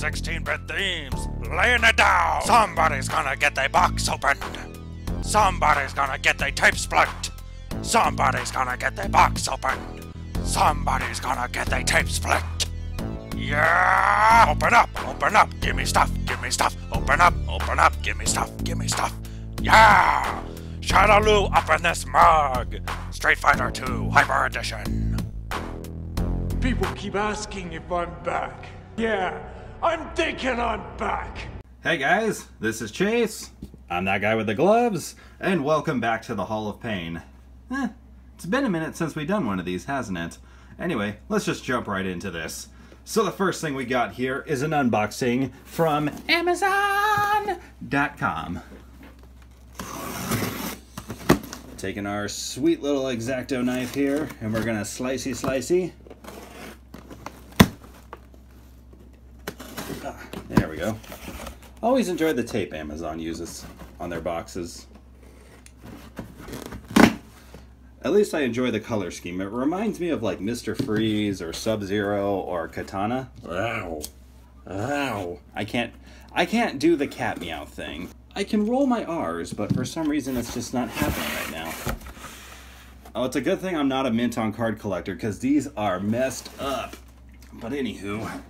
16-bit themes, laying it down. Somebody's gonna get their box opened. Somebody's gonna get their tape split. Somebody's gonna get their box opened. Somebody's gonna get their tape split. Yeah! Open up, give me stuff, open up, give me stuff. Yeah! Shadaloo up in this mug. Street Fighter 2 Hyper Edition. People keep asking if I'm back. Yeah, I'm thinking I'm back. Hey guys, this is Chase. I'm that guy with the gloves, and welcome back to the Hall of Pain. It's been a minute since we've done one of these, hasn't it? Anyway, let's just jump right into this. So the first thing we got here is an unboxing from Amazon.com. Taking our sweet little X-Acto knife here, and we're gonna slicey. There we go. Always enjoyed the tape Amazon uses on their boxes. At least I enjoy the color scheme. It reminds me of like Mr. Freeze or Sub-Zero or Katana. Ow. Ow. I can't do the cat meow thing. I can roll my R's, but for some reason it's just not happening right now. Oh, it's a good thing I'm not a mint on card collector, because these are messed up. But anywho,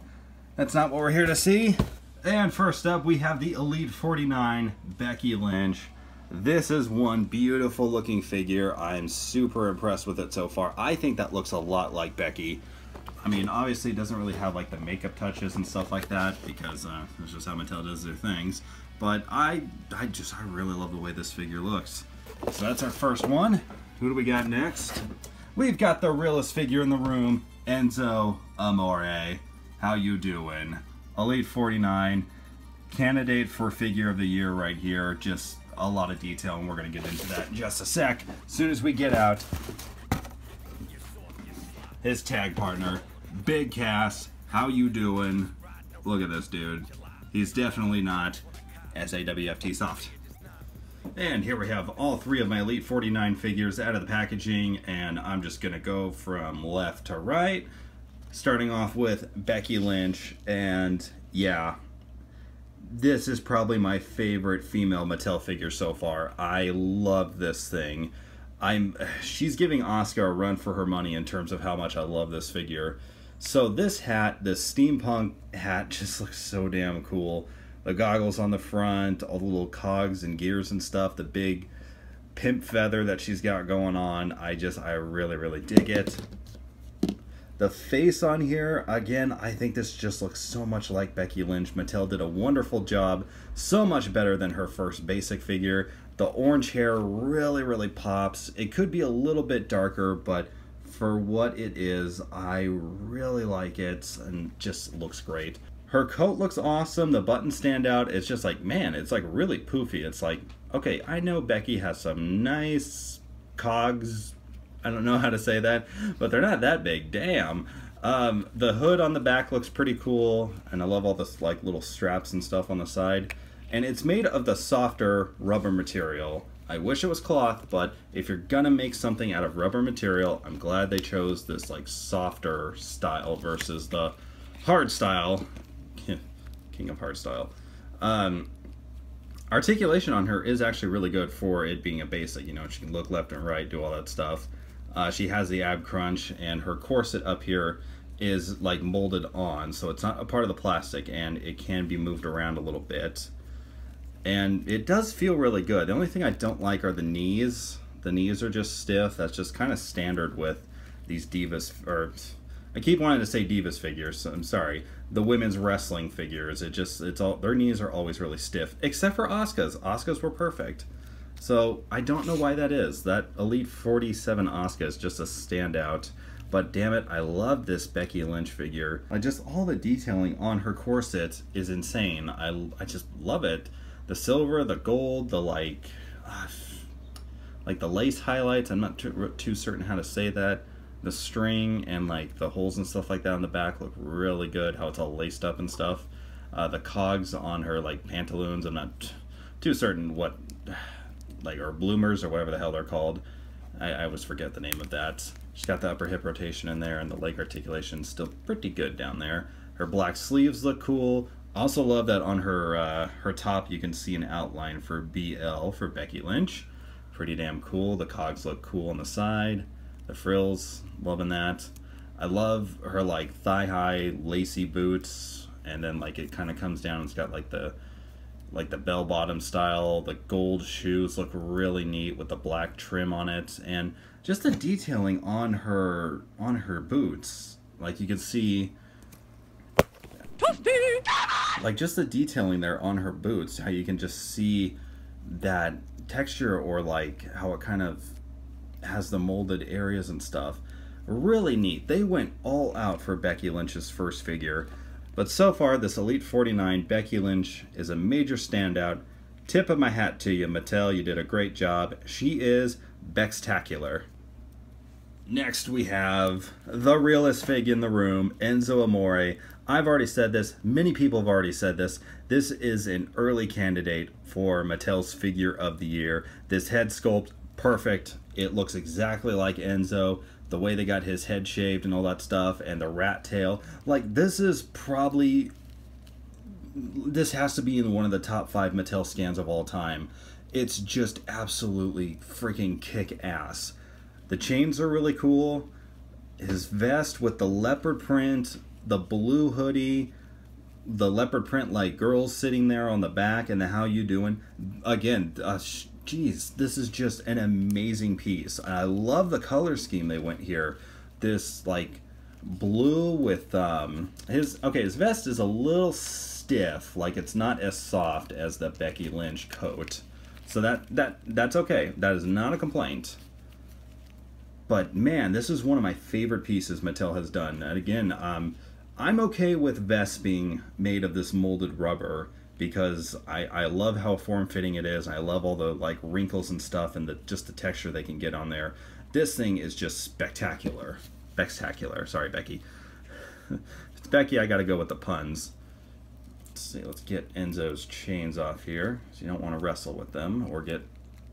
that's not what we're here to see. And first up, we have the Elite 49 Becky Lynch. This is one beautiful looking figure. I'm super impressed with it so far. I think that looks a lot like Becky. I mean, obviously it doesn't really have like the makeup touches and stuff like that, because that's just how Mattel does their things. But I really love the way this figure looks. So that's our first one. Who do we got next? We've got the realest figure in the room, Enzo Amore. How you doing? Elite 49, candidate for figure of the year right here. Just a lot of detail, and we're gonna get into that in just a sec. As soon as we get out, his tag partner, Big Cass. How you doing? Look at this dude. He's definitely not SAWFT soft. And here we have all three of my Elite 49 figures out of the packaging, and I'm just gonna go from left to right, starting off with Becky Lynch. And yeah, this is probably my favorite female Mattel figure so far. I love this thing. She's giving Asuka a run for her money in terms of how much I love this figure. So this hat, this steampunk hat, just looks so damn cool. The goggles on the front, all the little cogs and gears and stuff, the big pimp feather that she's got going on. I really dig it. The face on here, again, I think this just looks so much like Becky Lynch. Mattel did a wonderful job, so much better than her first basic figure. The orange hair really pops. It could be a little bit darker, but for what it is, I really like it, and just looks great. Her coat looks awesome. The buttons stand out. It's just like, man, it's like really poofy. It's like, okay, I know Becky has some nice cogs. I don't know how to say that, but they're not that big. Damn. The hood on the back looks pretty cool, and I love all this like little straps and stuff on the side. And it's made of the softer rubber material. I wish it was cloth, but if you're gonna make something out of rubber material, I'm glad they chose this like softer style versus the hard style. King of hard style. Articulation on her is actually really good for it being a basic. You know, she can look left and right, do all that stuff. She has the ab crunch, and her corset up here is like molded on, so it's not a part of the plastic, and it can be moved around a little bit. And it does feel really good. The only thing I don't like are the knees. The knees are just stiff. That's just kind of standard with these Divas, or I keep wanting to say Divas figures, so I'm sorry. The women's wrestling figures, it's all, their knees are always really stiff, except for Asuka's. Asuka's were perfect. So I don't know why that is. That Elite 47 Asuka is just a standout. But damn it, I love this Becky Lynch figure. Just all the detailing on her corset is insane. I just love it. The silver, the gold, the like the lace highlights. I'm not too certain how to say that. The string and like the holes and stuff like that on the back look really good, how it's all laced up and stuff. The cogs on her like pantaloons, I'm not too certain what, like, or bloomers or whatever the hell they're called. I always forget the name of that. She's got the upper hip rotation in there, and the leg articulation is still pretty good down there. Her black sleeves look cool. I also love that on her her top you can see an outline for BL for Becky Lynch. Pretty damn cool. The cogs look cool on the side. The frills, loving that. I love her like thigh-high lacy boots, and then like it kind of comes down. It's got like the bell-bottom style. The gold shoes look really neat with the black trim on it, and just the detailing on her boots. Like you can see, like just the detailing there on her boots. How you can just see that texture, or like how it kind of has the molded areas and stuff. Really neat. They went all out for Becky Lynch's first figure. But so far, this Elite 49 Becky Lynch is a major standout. Tip of my hat to you, Mattel. You did a great job. She is Bextacular. Next, we have the realest fig in the room, Enzo Amore. I've already said this. Many people have already said this. This is an early candidate for Mattel's Figure of the Year. This head sculpt, perfect. It looks exactly like Enzo. The way they got his head shaved and all that stuff, and the rat tail. Like, this is probably... This has to be in one of the top 5 Mattel scans of all time. It's just absolutely freaking kick-ass. The chains are really cool. His vest with the leopard print, the blue hoodie, the leopard print like girls sitting there on the back, and the how you doing. Again, geez, this is just an amazing piece. I love the color scheme they went here. This like blue with his vest is a little stiff, like it's not as soft as the Becky Lynch coat. So that's okay. That is not a complaint. But man, this is one of my favorite pieces Mattel has done. And again, I'm okay with vests being made of this molded rubber, because I love how form-fitting it is. I love all the like wrinkles and stuff, and just the texture they can get on there. This thing is just spectacular. Spectacular. Sorry, Becky. It's Becky, I gotta go with the puns. Let's see, let's get Enzo's chains off here, so you don't want to wrestle with them or get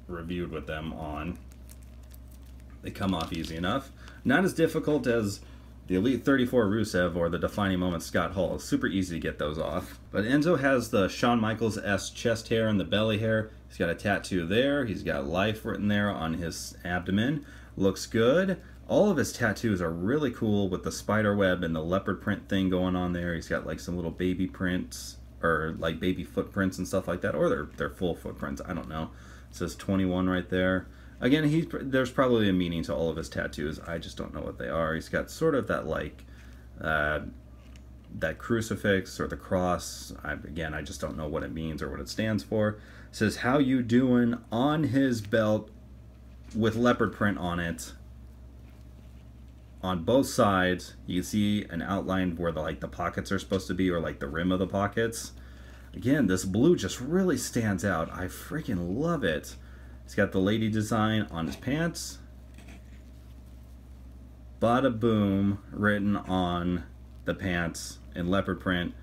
reviewed with them on. They come off easy enough. Not as difficult as the Elite 34 Rusev or the Defining Moment Scott Hall. It's super easy to get those off. But Enzo has the Shawn Michaels-esque chest hair and the belly hair. He's got a tattoo there. He's got life written there on his abdomen. Looks good. All of his tattoos are really cool with the spider web and the leopard print thing going on there. He's got like some little baby prints, or like baby footprints and stuff like that. Or they're full footprints. I don't know. It says 21 right there. Again, there's probably a meaning to all of his tattoos. I just don't know what they are. He's got sort of that like that crucifix or the cross. Again, I just don't know what it means or what it stands for. It says "How you doing" on his belt with leopard print on it. On both sides, you can see an outline where the pockets are supposed to be, or like the rim of the pockets. Again, this blue just really stands out. I freaking love it. He's got the lady design on his pants. Bada boom written on the pants in leopard print.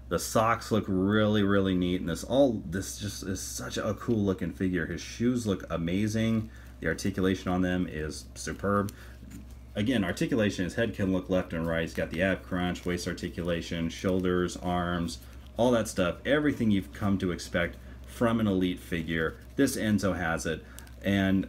The socks look really, really neat, and this just is such a cool looking figure. His shoes look amazing. The articulation on them is superb. Again, articulation, his head can look left and right. He's got the ab crunch, waist articulation, shoulders, arms, all that stuff. Everything you've come to expect from an Elite figure. This Enzo has it, and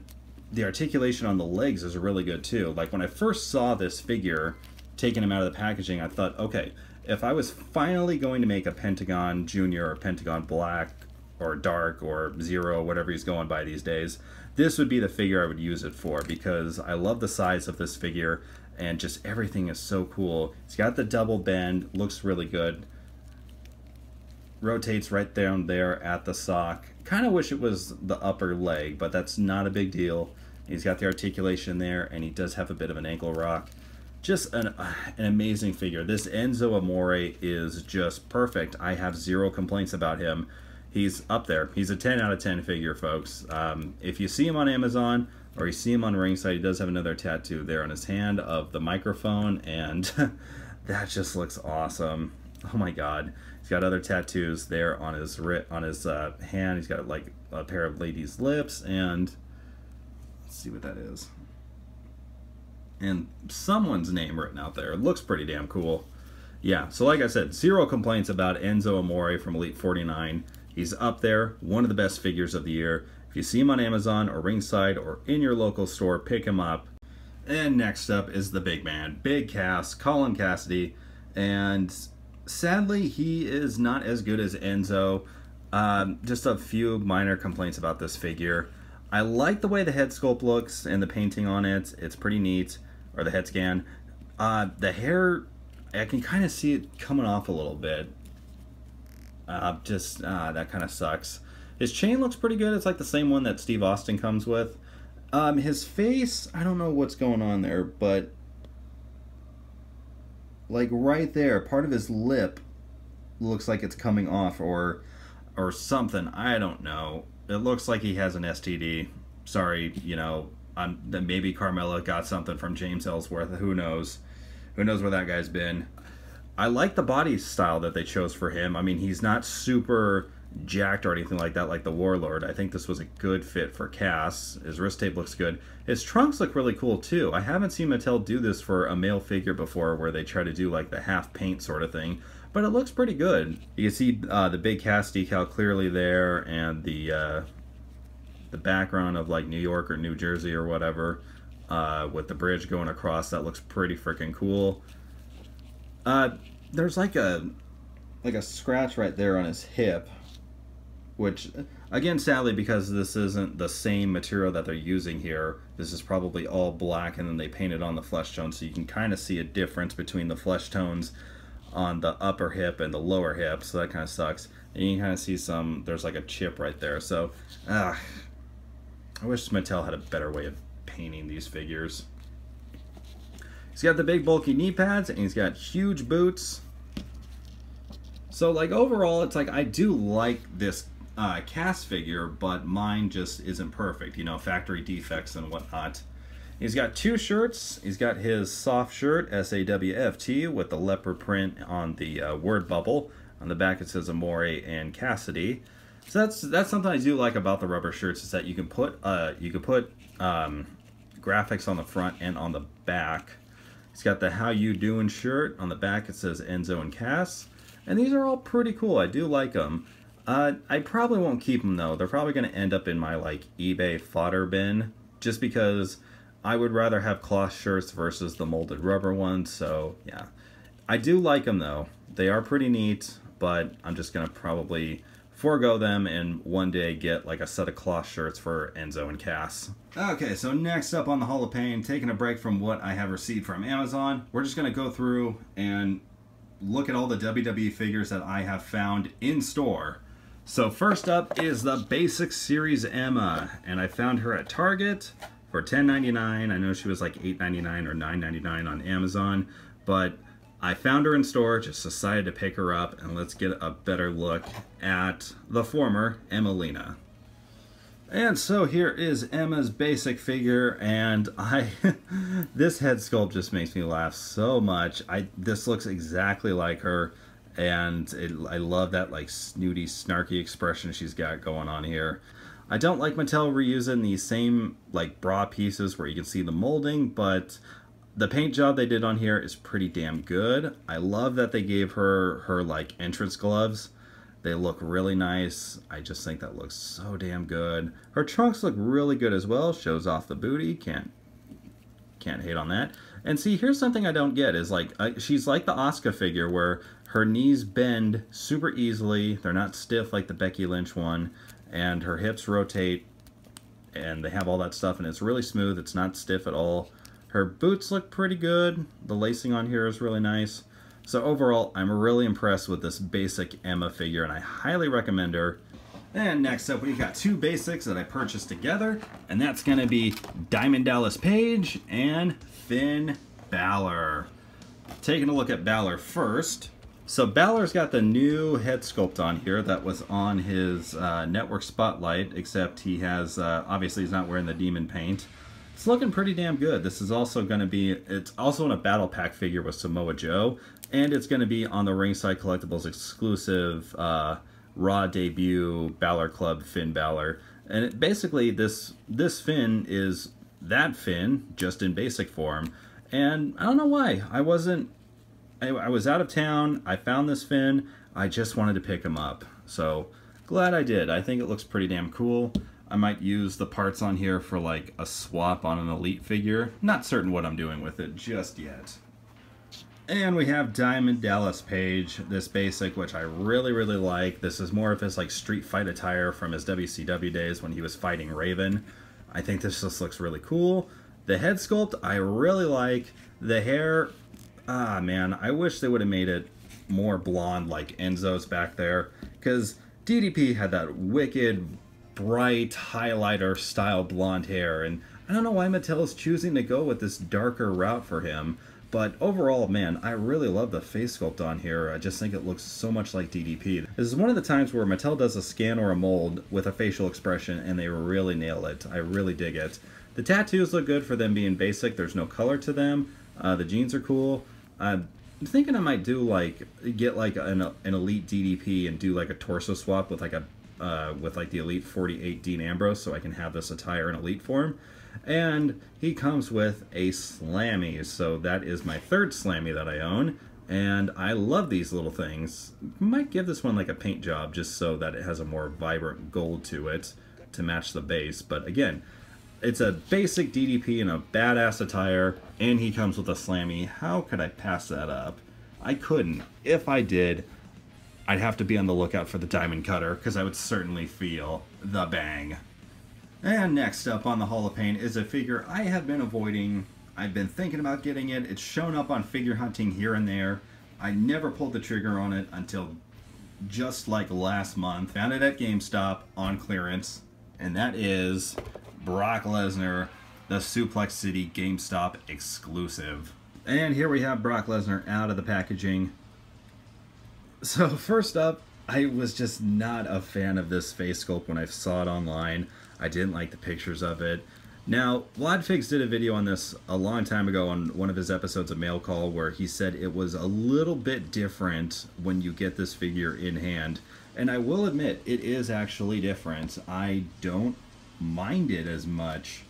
the articulation on the legs is really good too. Like when I first saw this figure, taking him out of the packaging, I thought, okay, if I was finally going to make a Pentagon Junior or Pentagon Black or Dark or Zero, whatever he's going by these days, this would be the figure I would use it for, because I love the size of this figure and just everything is so cool. He's got the double bend, looks really good. Rotates right down there at the sock. Kind of wish it was the upper leg, but that's not a big deal. He's got the articulation there, and he does have a bit of an ankle rock. Just an amazing figure. This Enzo Amore is just perfect. I have zero complaints about him. He's up there. He's a 10 out of 10 figure, folks. If you see him on Amazon or you see him on Ringside, he does have another tattoo there on his hand of the microphone, and that just looks awesome. Oh my god. He's got other tattoos there on his hand. He's got like a pair of ladies' lips, and let's see what that is. And someone's name written out there. It looks pretty damn cool. Yeah, so like I said, zero complaints about Enzo Amore from Elite 49. He's up there, one of the best figures of the year. If you see him on Amazon or Ringside or in your local store, pick him up. And next up is the big man, Big Cass, Colin Cassidy. And sadly, he is not as good as Enzo. Just a few minor complaints about this figure. I like the way the head sculpt looks and the painting on it. It's pretty neat. Or the head scan. The hair, I can kind of see it coming off a little bit. That kind of sucks. His chain looks pretty good. It's like the same one that Steve Austin comes with. His face, I don't know what's going on there, but like right there, part of his lip looks like it's coming off or something. I don't know. It looks like he has an STD. Sorry, you know, maybe Carmella got something from James Ellsworth. Who knows? Who knows where that guy's been? I like the body style that they chose for him. I mean, he's not super jacked or anything like that like the Warlord. I think this was a good fit for Cass. His wrist tape looks good. His trunks look really cool too. I haven't seen Mattel do this for a male figure before where they try to do like the half paint sort of thing, but it looks pretty good. You can see the Big Cass decal clearly there, and the background of like New York or New Jersey or whatever with the bridge going across. That looks pretty freaking cool. There's like a scratch right there on his hip, which again, sadly, because this isn't the same material that they're using here, this is probably all black and then they painted on the flesh tone, so you can kind of see a difference between the flesh tones on the upper hip and the lower hip, so that kind of sucks. And you can kind of see there's like a chip right there. So I wish Mattel had a better way of painting these figures. He's got the big bulky knee pads and he's got huge boots. So like overall, it's like I do like this Cass figure, but mine just isn't perfect, you know, factory defects and whatnot. He's got two shirts. He's got his soft shirt, SAWFT, with the leopard print on the word bubble. On the back it says Amore and Cassidy. So that's something I do like about the rubber shirts, is that you can put graphics on the front and on the back. He's got the How You Doing shirt. On the back it says Enzo and Cass. And these are all pretty cool. I do like them. I probably won't keep them though. They're probably going to end up in my like eBay fodder bin, just because I would rather have cloth shirts versus the molded rubber ones. So yeah, I do like them though. They are pretty neat, but I'm just going to probably forego them and one day get like a set of cloth shirts for Enzo and Cass. Okay, so next up on the Hall of Pain, taking a break from what I have received from Amazon, we're just going to go through and look at all the WWE figures that I have found in store. So first up is the Basic Series Emma, and I found her at Target for $10.99. I know she was like $8.99 or $9.99 on Amazon, but I found her in store, just decided to pick her up, and let's get a better look at the former Emmalina. And so here is Emma's basic figure, and this head sculpt just makes me laugh so much. This looks exactly like her, and I love that like snooty, snarky expression she's got going on here. I don't like Mattel reusing these same like bra pieces where you can see the molding, but the paint job they did on here is pretty damn good. I love that they gave her like entrance gloves. They look really nice. I just think that looks so damn good. Her trunks look really good as well. Shows off the booty. Can't hate on that. And see, here's something I don't get is like she's like the Asuka figure where her knees bend super easily. They're not stiff like the Becky Lynch one, and her hips rotate, and they have all that stuff, and it's really smooth. It's not stiff at all. Her boots look pretty good. The lacing on here is really nice. So overall, I'm really impressed with this basic Emma figure, and I highly recommend her. And next up, we've got two basics that I purchased together, and that's going to be Diamond Dallas Page and Finn Balor. Taking a look at Balor first. So Balor's got the new head sculpt on here that was on his network spotlight, except he has, obviously he's not wearing the demon paint. It's looking pretty damn good. This is also going to be, it's also in a battle pack figure with Samoa Joe, and it's going to be on the Ringside Collectibles exclusive Raw debut Balor Club Finn Balor. And basically this Finn is that Finn, just in basic form. And I don't know why. I wasn't I was out of town, I found this Finn, I just wanted to pick him up. So, glad I did. I think it looks pretty damn cool. I might use the parts on here for like a swap on an Elite figure. Not certain what I'm doing with it just yet. And we have Diamond Dallas Page, this basic, which I really, really like. This is more of his like street fight attire from his WCW days when he was fighting Raven. I think this just looks really cool. The head sculpt, I really like. The hair, man, I wish they would have made it more blonde like Enzo's back there. Because DDP had that wicked, bright, highlighter style blonde hair. And I don't know why Mattel is choosing to go with this darker route for him. But overall, man, I really love the face sculpt on here. I just think it looks so much like DDP. This is one of the times where Mattel does a scan or a mold with a facial expression and they really nail it. I really dig it. The tattoos look good for them being basic. There's no color to them. The jeans are cool. I'm thinking I might do get like an Elite DDP and do like a torso swap with like the Elite 48 Dean Ambrose so I can have this attire in Elite form. And he comes with a Slammy, so that is my third Slammy that I own, and I love these little things. Might give this one like a paint job just so that it has a more vibrant gold to it to match the base, but again, it's a basic DDP in a badass attire, and he comes with a Slammy. How could I pass that up? I couldn't. If I did, I'd have to be on the lookout for the Diamond Cutter, because I would certainly feel the bang. And next up on the Hall of Pain is a figure I have been avoiding. I've been thinking about getting it. It's shown up on figure hunting here and there. I never pulled the trigger on it until just like last month. Found it at GameStop on clearance, and that is Brock Lesnar, the Suplex City GameStop exclusive. And here we have Brock Lesnar out of the packaging. So first up, I was just not a fan of this face sculpt when I saw it online. I didn't like the pictures of it. Now, Wadfigs did a video on this a long time ago on one of his episodes of Mail Call where he said it was a little bit different when you get this figure in hand. And I will admit, it is actually different. I don't mind it as much.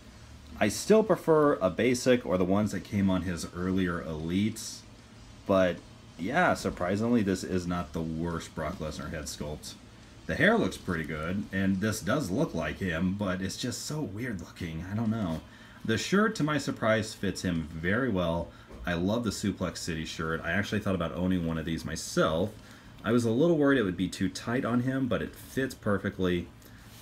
I still prefer a basic or the ones that came on his earlier Elites. But yeah, surprisingly, this is not the worst Brock Lesnar head sculpt. The hair looks pretty good, and this does look like him, but it's just so weird looking. I don't know. The shirt, to my surprise, fits him very well. I love the Suplex City shirt. I actually thought about owning one of these myself. I was a little worried it would be too tight on him, but it fits perfectly.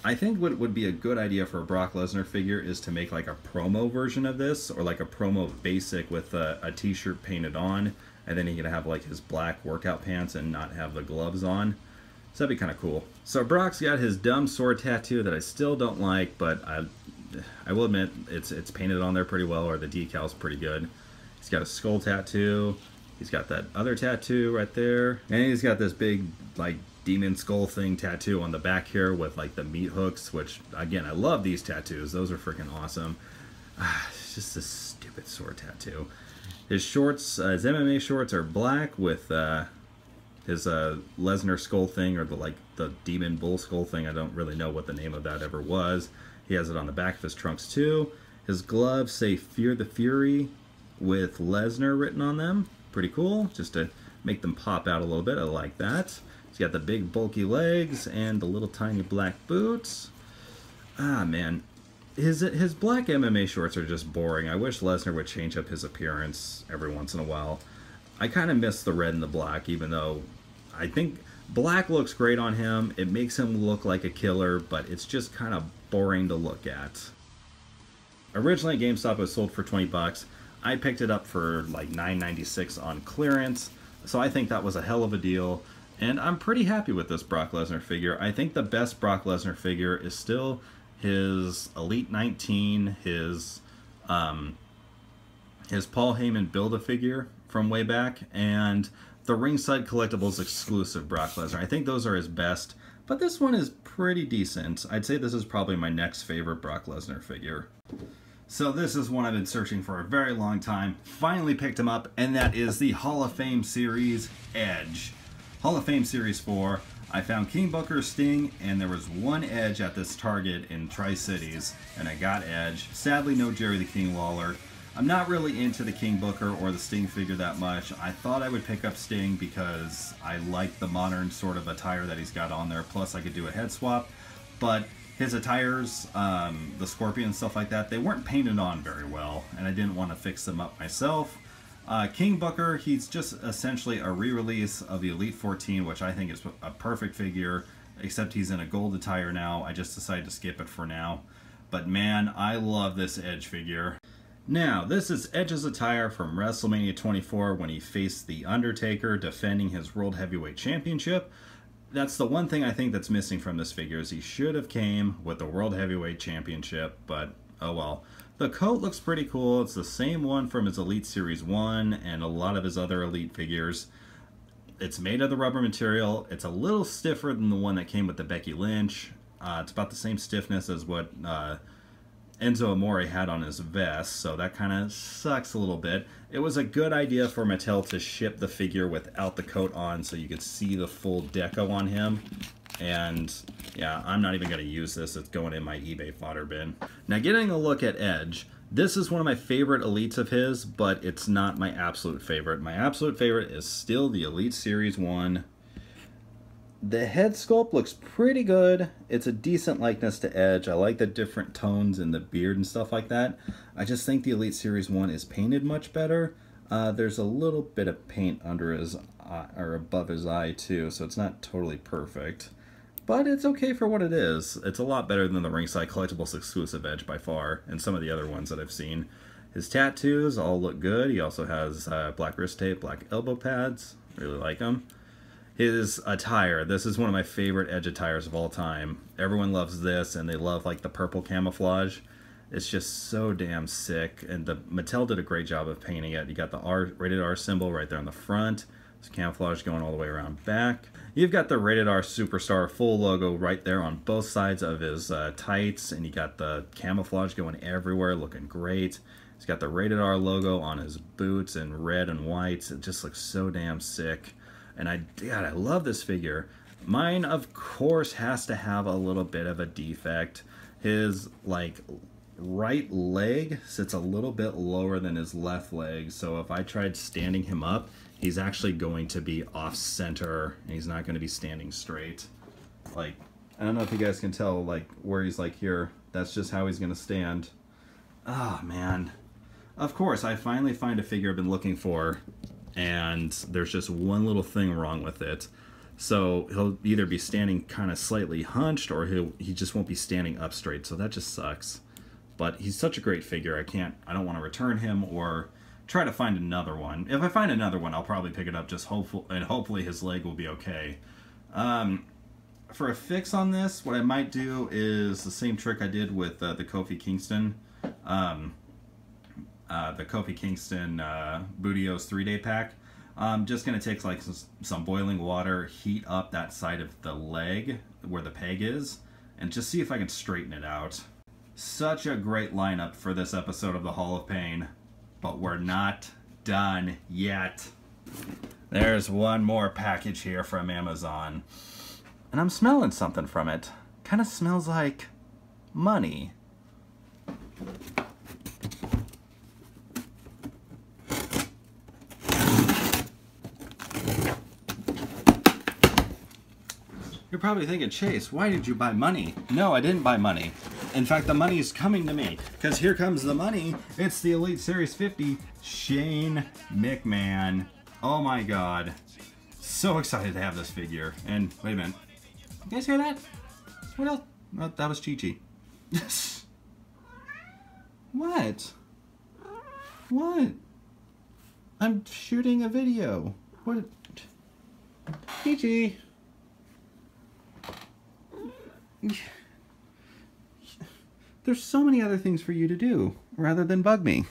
I think what would be a good idea for a Brock Lesnar figure is to make like a promo version of this, or like a promo basic with a t-shirt painted on, and then he can have like his black workout pants and not have the gloves on. So that'd be kind of cool. So Brock's got his dumb sword tattoo that I still don't like, but I will admit it's painted on there pretty well, or the decal's pretty good. He's got a skull tattoo. He's got that other tattoo right there. And he's got this big, like, demon skull thing tattoo on the back here with, like, the meat hooks, which, again, I love these tattoos. Those are freaking awesome. It's just a stupid sword tattoo. His shorts, his MMA shorts are black with his Lesnar skull thing, or the demon bull skull thing. I don't really know what the name of that ever was. He has it on the back of his trunks too. His gloves say Fear the Fury with Lesnar written on them. Pretty cool, just to make them pop out a little bit. I like that. He's got the big bulky legs and the little tiny black boots. Ah man, his black MMA shorts are just boring. I wish Lesnar would change up his appearance every once in a while. I kind of miss the red and the black, even though I think black looks great on him. It makes him look like a killer, but it's just kind of boring to look at. Originally at GameStop it was sold for 20 bucks. I picked it up for like $9.96 on clearance, so I think that was a hell of a deal. And I'm pretty happy with this Brock Lesnar figure. I think the best Brock Lesnar figure is still his Elite 19, his Paul Heyman Build-A-Figure from way back, and the Ringside Collectibles exclusive Brock Lesnar. I think those are his best, but this one is pretty decent. I'd say this is probably my next favorite Brock Lesnar figure. So this is one I've been searching for a very long time. Finally picked him up, and that is the Hall of Fame Series Edge. Hall of Fame Series 4. I found King Booker, Sting, and there was one Edge at this Target in Tri-Cities, and I got Edge. Sadly, no Jerry the King Lawler. I'm not really into the King Booker or the Sting figure that much. I thought I would pick up Sting because I like the modern sort of attire that he's got on there. Plus, I could do a head swap. But his attires, the Scorpion and stuff like that, they weren't painted on very well. And I didn't want to fix them up myself. King Booker, he's just essentially a re-release of the Elite 14, which I think is a perfect figure. Except he's in a gold attire now. I just decided to skip it for now. But man, I love this Edge figure. Now, this is Edge's attire from WrestleMania 24 when he faced The Undertaker defending his World Heavyweight Championship. That's the one thing I think that's missing from this figure is he should have came with the World Heavyweight Championship, but oh well. The coat looks pretty cool. It's the same one from his Elite Series 1 and a lot of his other Elite figures. It's made of the rubber material. It's a little stiffer than the one that came with the Becky Lynch. It's about the same stiffness as what Enzo Amore had on his vest, so that kind of sucks a little bit. It was a good idea for Mattel to ship the figure without the coat on so you could see the full deco on him. And yeah, I'm not even going to use this. It's going in my eBay fodder bin. Now, getting a look at Edge, this is one of my favorite Elites of his, but it's not my absolute favorite. My absolute favorite is still the Elite Series 1. The head sculpt looks pretty good. It's a decent likeness to Edge. I like the different tones in the beard and stuff like that. I just think the Elite Series 1 is painted much better. There's a little bit of paint under his eye, or above his eye too, so it's not totally perfect. But it's okay for what it is. It's a lot better than the Ringside Collectibles exclusive Edge by far, and some of the other ones that I've seen. His tattoos all look good. He also has black wrist tape, black elbow pads. Really like them. His attire, this is one of my favorite Edge attires of all time. Everyone loves this, and they love like the purple camouflage. It's just so damn sick, and the Mattel did a great job of painting it. You got the rated R symbol right there on the front. There's camouflage going all the way around back. You've got the rated R Superstar full logo right there on both sides of his tights, and you got the camouflage going everywhere, looking great. He's got the rated R logo on his boots in red and white. It just looks so damn sick. And God, I love this figure. Mine, of course, has to have a little bit of a defect. His, like, right leg sits a little bit lower than his left leg. So if I tried standing him up, he's actually going to be off-center. And he's not going to be standing straight. Like, I don't know if you guys can tell, like, where he's, like, here. That's just how he's going to stand. Oh, man. Of course, I finally find a figure I've been looking for. And there's just one little thing wrong with it. So he'll either be standing kind of slightly hunched or he just won't be standing up straight. So that just sucks. But he's such a great figure. I don't want to return him or try to find another one. If I find another one, I'll probably pick it up just hopefully his leg will be okay. For a fix on this, what I might do is the same trick I did with the Kofi Kingston. The Kofi Kingston Bootios 3-day pack. I'm just going to take like some boiling water, heat up that side of the leg where the peg is, and just see if I can straighten it out. Such a great lineup for this episode of the Hall of Pain, but we're not done yet. There's one more package here from Amazon, and I'm smelling something from it. Kind of smells like money. You're probably thinking, Chase, why did you buy money? No, I didn't buy money. In fact, the money is coming to me, because here comes the money. It's the Elite Series 50 Shane McMahon. Oh my god. So excited to have this figure. And, wait a minute. You guys hear that? What else? Oh, that was Chi-Chi. What? What? I'm shooting a video. What? Chi-Chi. There's so many other things for you to do, rather than bug me.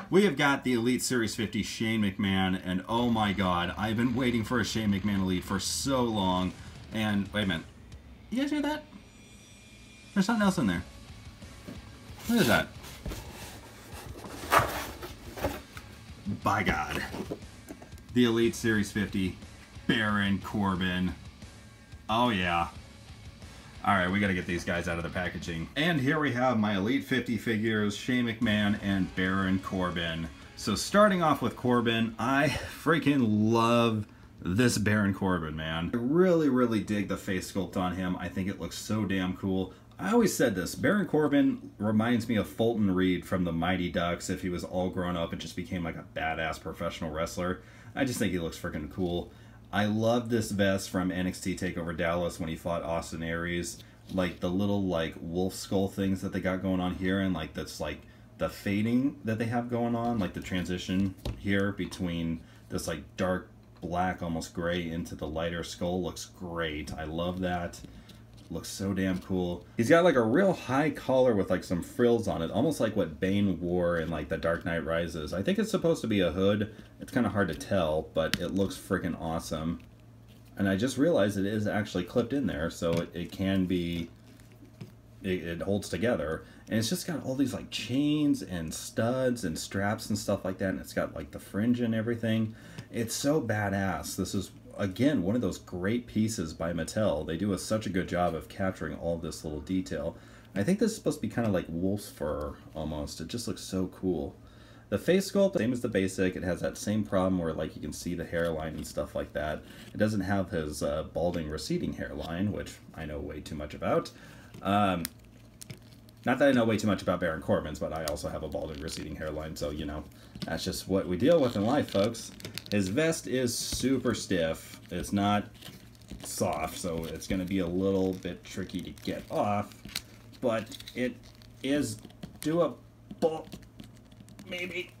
We have got the Elite Series 50 Shane McMahon, and oh my god, I've been waiting for a Shane McMahon Elite for so long. And, wait a minute. You guys hear that? There's something else in there. What is that? By god. The Elite Series 50 Baron Corbin. Oh yeah. Alright, we gotta get these guys out of the packaging. And here we have my Elite 50 figures, Shane McMahon and Baron Corbin. So starting off with Corbin, I freaking love this Baron Corbin, man. I really dig the face sculpt on him. I think it looks so damn cool. I always said this, Baron Corbin reminds me of Fulton Reed from the Mighty Ducks if he was all grown up and just became like a badass professional wrestler. I just think he looks freaking cool. I love this vest from NXT TakeOver Dallas when he fought Austin Aries. Like the little like wolf skull things that they got going on here, and like that's like the fading that they have going on, like the transition here between this like dark black, almost gray, into the lighter skull looks great. I love that. Looks so damn cool. He's got like a real high collar with like some frills on it, almost like what Bane wore in like the Dark Knight Rises. I think it's supposed to be a hood. It's kind of hard to tell, but it looks freaking awesome. And I just realized it is actually clipped in there, so it can be, it holds together. And it's just got all these like chains and studs and straps and stuff like that, and it's got like the fringe and everything. It's so badass. This is, again, one of those great pieces by Mattel. They do such a good job of capturing all this little detail. I think this is supposed to be kind of like wolf's fur, almost. It just looks so cool. The face sculpt, same as the basic. It has that same problem where like you can see the hairline and stuff like that. It doesn't have his balding, receding hairline, which I know way too much about. Not that I know way too much about Baron Corbin's, but I also have a balding, receding hairline, so, you know, that's just what we deal with in life, folks. His vest is super stiff. It's not soft, so it's going to be a little bit tricky to get off, but it is doable. Maybe.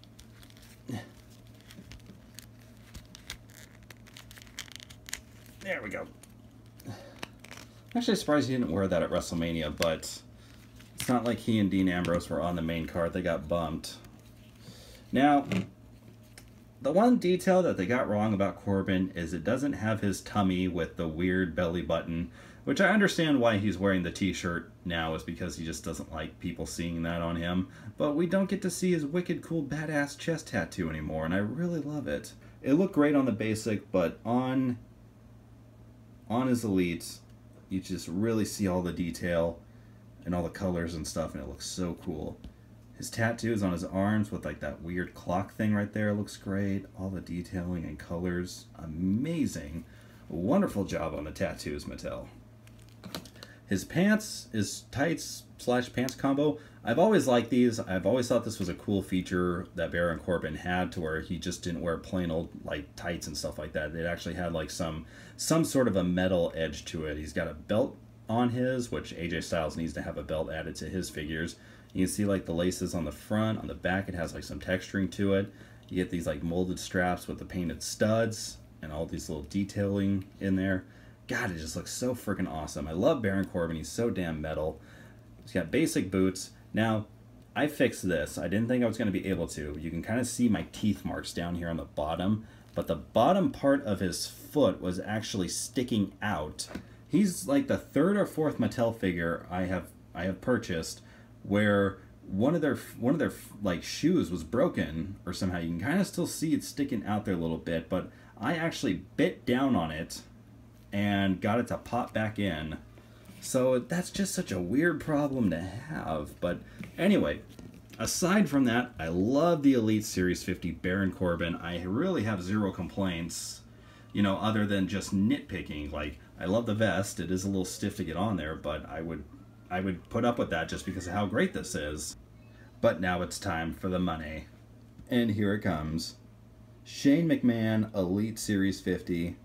There we go. I'm actually surprised he didn't wear that at WrestleMania, but it's not like he and Dean Ambrose were on the main card. They got bumped. Now, the one detail that they got wrong about Corbin is it doesn't have his tummy with the weird belly button, which I understand why he's wearing the t-shirt now, is because he just doesn't like people seeing that on him. But we don't get to see his wicked cool badass chest tattoo anymore, and I really love it. It looked great on the basic, but on his Elites, you just really see all the detail and all the colors and stuff, and it looks so cool. His tattoos on his arms with like that weird clock thing right there looks great. All the detailing and colors, amazing. Wonderful job on the tattoos, Mattel. His pants, his tights / pants combo, I've always liked these. I've always thought this was a cool feature that Baron Corbin had, to where he just didn't wear plain old like tights and stuff like that. It actually had like some sort of a metal edge to it. He's got a belt on his, which AJ Styles needs to have a belt added to his figures. You can see like the laces on the front, on the back it has like some texturing to it. You get these like molded straps with the painted studs and all these little detailing in there. God, it just looks so freaking awesome. I love Baron Corbin. He's so damn metal. He's got basic boots. Now, I fixed this. I didn't think I was going to be able to. You can kind of see my teeth marks down here on the bottom, but the bottom part of his foot was actually sticking out. He's like the third or fourth Mattel figure I have purchased where one of their like shoes was broken, or somehow you can kind of still see it sticking out there a little bit, but I actually bit down on it and got it to pop back in. So that's just such a weird problem to have. But anyway, aside from that, I love the Elite Series 50 Baron Corbin. I really have zero complaints, you know, other than just nitpicking. Like, I love the vest. It is a little stiff to get on there, but I would put up with that just because of how great this is. But now it's time for the money. And here it comes. Shane McMahon Elite Series 50.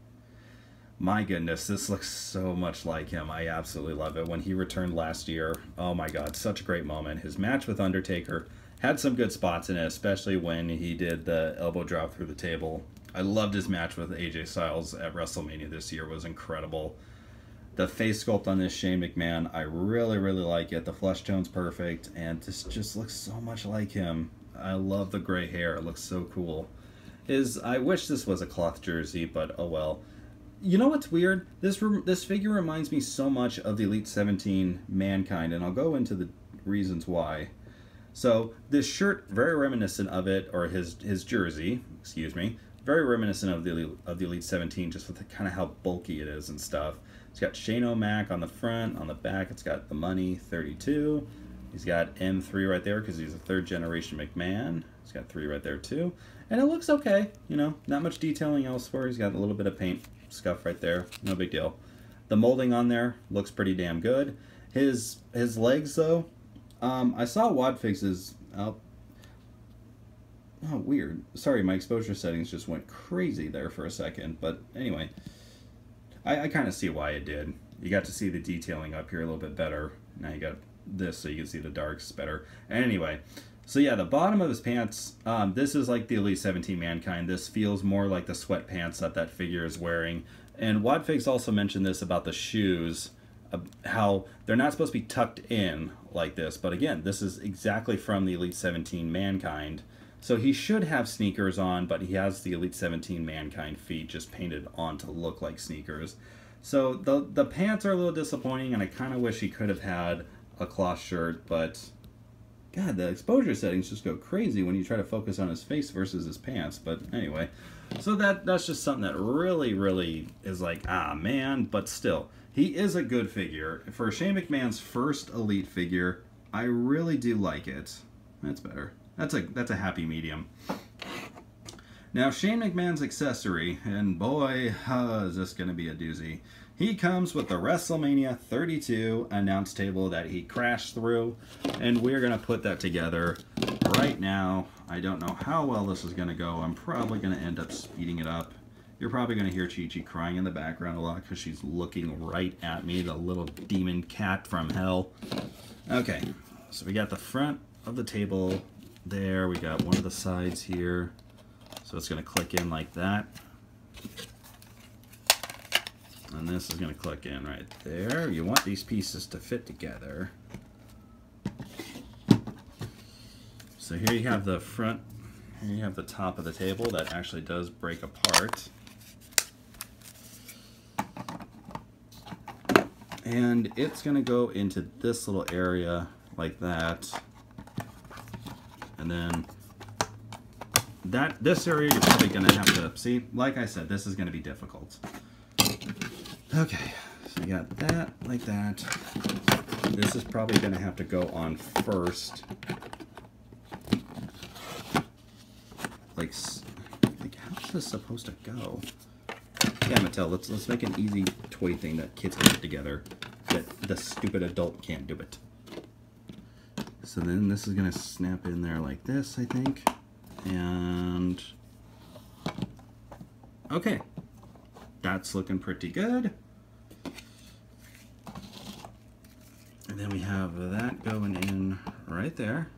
My goodness, this looks so much like him. I absolutely love it. When he returned last year, oh my god, such a great moment. His match with Undertaker had some good spots in it, especially when he did the elbow drop through the table. I loved his match with AJ Styles at WrestleMania this year. It was incredible. The face sculpt on this Shane McMahon, I really like it. The flesh tone's perfect, and this just looks so much like him. I love the gray hair. It looks so cool. I wish this was a cloth jersey, but oh well. You know what's weird? This figure reminds me so much of the Elite 17 Mankind, and I'll go into the reasons why. So this shirt, very reminiscent of it, or his jersey, excuse me, very reminiscent of the Elite 17, just with kind of how bulky it is and stuff. It's got Shane O'Mac on the front. On the back, it's got the money 32. He's got M3 right there because he's a third generation McMahon. He's got 3 right there too. And it looks okay, you know, not much detailing elsewhere. He's got a little bit of paint scuff right there, no big deal. The molding on there looks pretty damn good. His legs though, I saw Wadfix's out. Oh, weird. Sorry, my exposure settings just went crazy there for a second. But anyway, I kind of see why it did. You got to see the detailing up here a little bit better. Now you got this so you can see the darks better. Anyway, so yeah, the bottom of his pants, this is like the Elite 17 Mankind. This feels more like the sweatpants that figure is wearing. And Wadfix also mentioned this about the shoes, how they're not supposed to be tucked in like this. But again, this is exactly from the Elite 17 Mankind. So he should have sneakers on, but he has the Elite 17 Mankind feet just painted on to look like sneakers. So the pants are a little disappointing, and I kind of wish he could have had a cloth shirt, but God, the exposure settings just go crazy when you try to focus on his face versus his pants. But anyway, so that's just something that really is like, ah man, but still, he is a good figure. For Shane McMahon's first Elite figure, I really do like it. That's better. That's a happy medium. Now, Shane McMahon's accessory, and boy, is this going to be a doozy. He comes with the WrestleMania 32 announce table that he crashed through, and we're going to put that together right now. I don't know how well this is going to go. I'm probably going to end up speeding it up. You're probably going to hear Chi-Chi crying in the background a lot because she's looking right at me, the little demon cat from hell. Okay, so we got the front of the table there. We got one of the sides here. So it's going to click in like that. And this is going to click in right there. You want these pieces to fit together. So here you have the front, here you have the top of the table that actually does break apart. And it's going to go into this little area like that. And then this area you're probably going to have to see. Like I said, this is going to be difficult. Okay, so you got that like that. This is probably going to have to go on first. Like how's this supposed to go? Yeah, Mattel, let's make an easy toy thing that kids can put together. That the stupid adult can't do it. So then this is going to snap in there like this, I think. And okay, that's looking pretty good. And then we have that going in right there.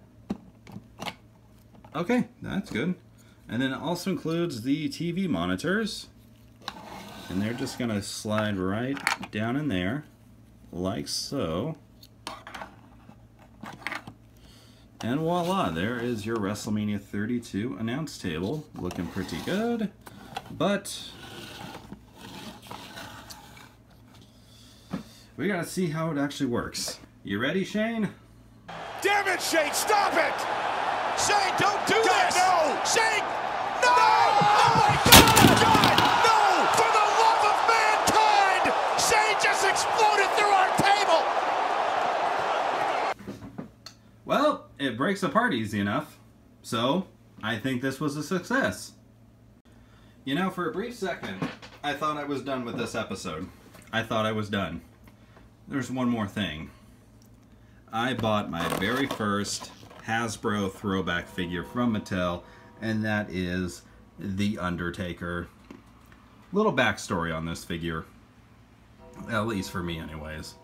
Okay, that's good. And then it also includes the TV monitors. And they're just going to slide right down in there, like so. And voila, there is your WrestleMania 32 announce table. Looking pretty good. But we gotta see how it actually works. You ready, Shane? Damn it, Shane, stop it! Shane, don't do this! No! Shane! No! Oh my God! No! For the love of mankind! Shane just exploded through our table! Well, it breaks apart easy enough. So, I think this was a success. You know, for a brief second, I thought I was done with this episode. I thought I was done. There's one more thing. I bought my very first Hasbro throwback figure from Mattel, and that is The Undertaker. Little backstory on this figure. At least for me anyways.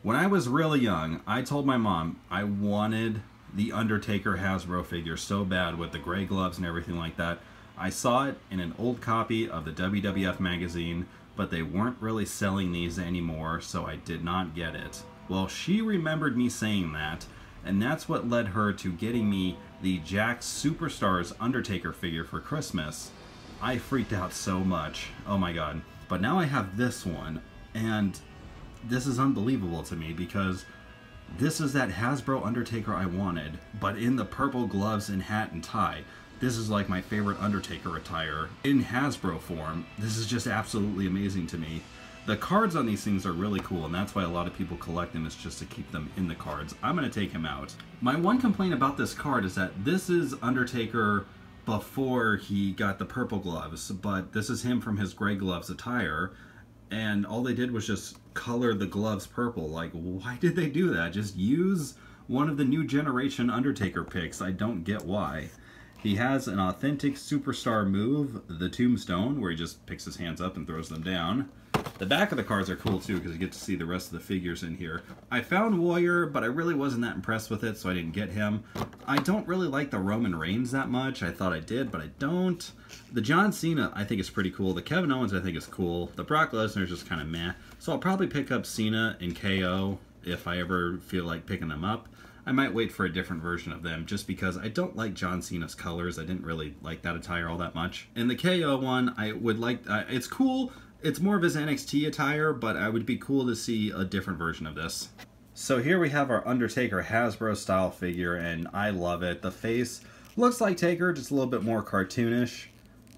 When I was really young, I told my mom I wanted the Undertaker Hasbro figure so bad with the gray gloves and everything like that. I saw it in an old copy of the WWF magazine, but they weren't really selling these anymore, so I did not get it. Well, she remembered me saying that, and that's what led her to getting me the Jakks Superstars Undertaker figure for Christmas. I freaked out so much. Oh my god. But now I have this one, and this is unbelievable to me because this is that Hasbro Undertaker I wanted, but in the purple gloves and hat and tie. This is like my favorite Undertaker attire in Hasbro form. This is just absolutely amazing to me. The cards on these things are really cool, and that's why a lot of people collect them, is just to keep them in the cards. I'm going to take him out. My one complaint about this card is that this is Undertaker before he got the purple gloves, but this is him from his gray gloves attire, and all they did was just color the gloves purple. Like, why did they do that? Just use one of the new generation Undertaker picks. I don't get why. He has an authentic superstar move, the Tombstone, where he just picks his hands up and throws them down. The back of the cards are cool too, because you get to see the rest of the figures in here. I found Warrior, but I really wasn't that impressed with it, so I didn't get him. I don't really like the Roman Reigns that much. I thought I did, but I don't. The John Cena I think is pretty cool. The Kevin Owens I think is cool. The Brock Lesnar is just kind of meh. So I'll probably pick up Cena and KO if I ever feel like picking them up. I might wait for a different version of them, just because I don't like John Cena's colors. I didn't really like that attire all that much. And the KO one, I would like, it's cool. It's more of his NXT attire, but I would be cool to see a different version of this. So here we have our Undertaker Hasbro style figure, and I love it. The face looks like Taker, just a little bit more cartoonish.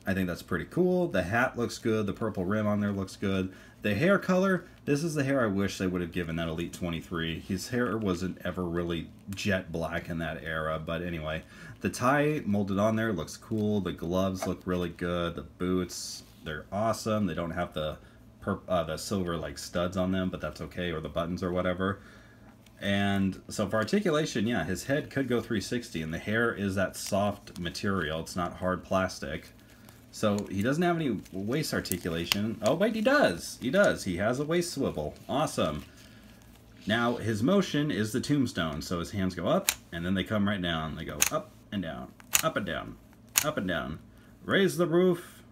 I think that's pretty cool. The hat looks good. The purple rim on there looks good. The hair color, this is the hair I wish they would have given that Elite 23. His hair wasn't ever really jet black in that era, but anyway. The tie molded on there looks cool. The gloves look really good. The boots, they're awesome. They don't have the silver like studs on them, but that's okay, or the buttons or whatever. And so for articulation, yeah, his head could go 360, and the hair is that soft material. It's not hard plastic. So he doesn't have any waist articulation. Oh, wait, he does. He does. He has a waist swivel. Awesome. Now, his motion is the Tombstone. So his hands go up, and then they come right down. They go up and down, up and down, up and down. Raise the roof.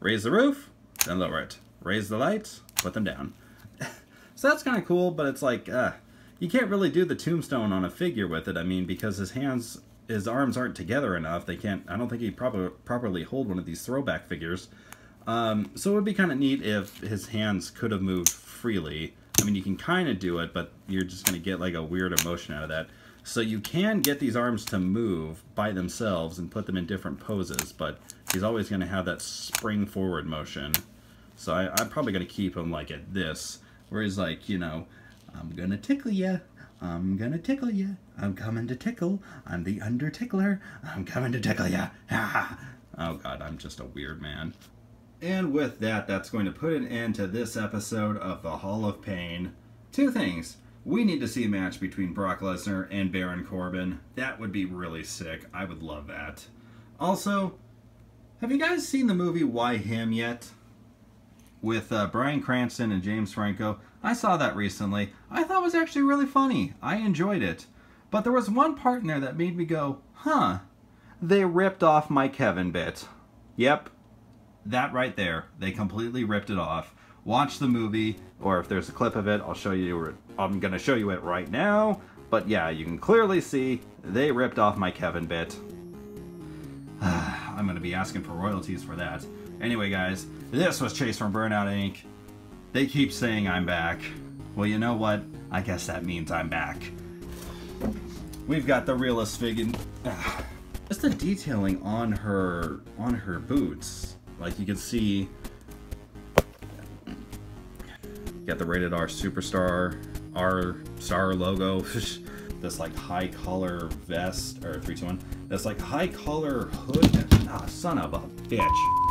Raise the roof, then lower it. Raise the lights, put them down. So that's kind of cool, but it's like, you can't really do the Tombstone on a figure with it. I mean, because his arms aren't together enough. They can't, I don't think he'd properly hold one of these throwback figures. So it would be kind of neat if his hands could have moved freely. I mean, you can kind of do it, but you're just going to get like a weird emotion out of that. So you can get these arms to move by themselves and put them in different poses, but he's always going to have that spring forward motion. So I'm probably going to keep him like at this, where he's like, you know, I'm going to tickle ya. I'm gonna tickle ya. I'm coming to tickle. I'm the Undertickler. I'm coming to tickle ya. Oh god, I'm just a weird man. And with that, that's going to put an end to this episode of the Hall of Pain. Two things. We need to see a match between Brock Lesnar and Baron Corbin. That would be really sick. I would love that. Also, have you guys seen the movie Why Him yet? With Bryan Cranston and James Franco. I saw that recently. I thought it was actually really funny. I enjoyed it. But there was one part in there that made me go, huh, they ripped off my Kevin bit. Yep, that right there. They completely ripped it off. Watch the movie, or if there's a clip of it, I'll show you. I'm going to show you it right now. But yeah, you can clearly see they ripped off my Kevin bit. I'm going to be asking for royalties for that. Anyway, guys, this was Chase from Burnout Inc. They keep saying I'm back. Well, you know what? I guess that means I'm back. We've got the realest figure. Just the detailing on her boots. Like you can see, got the rated R Superstar R star logo. This like high collar vest, or 3, 2, 1. This like high collar hood. Ah, son of a bitch.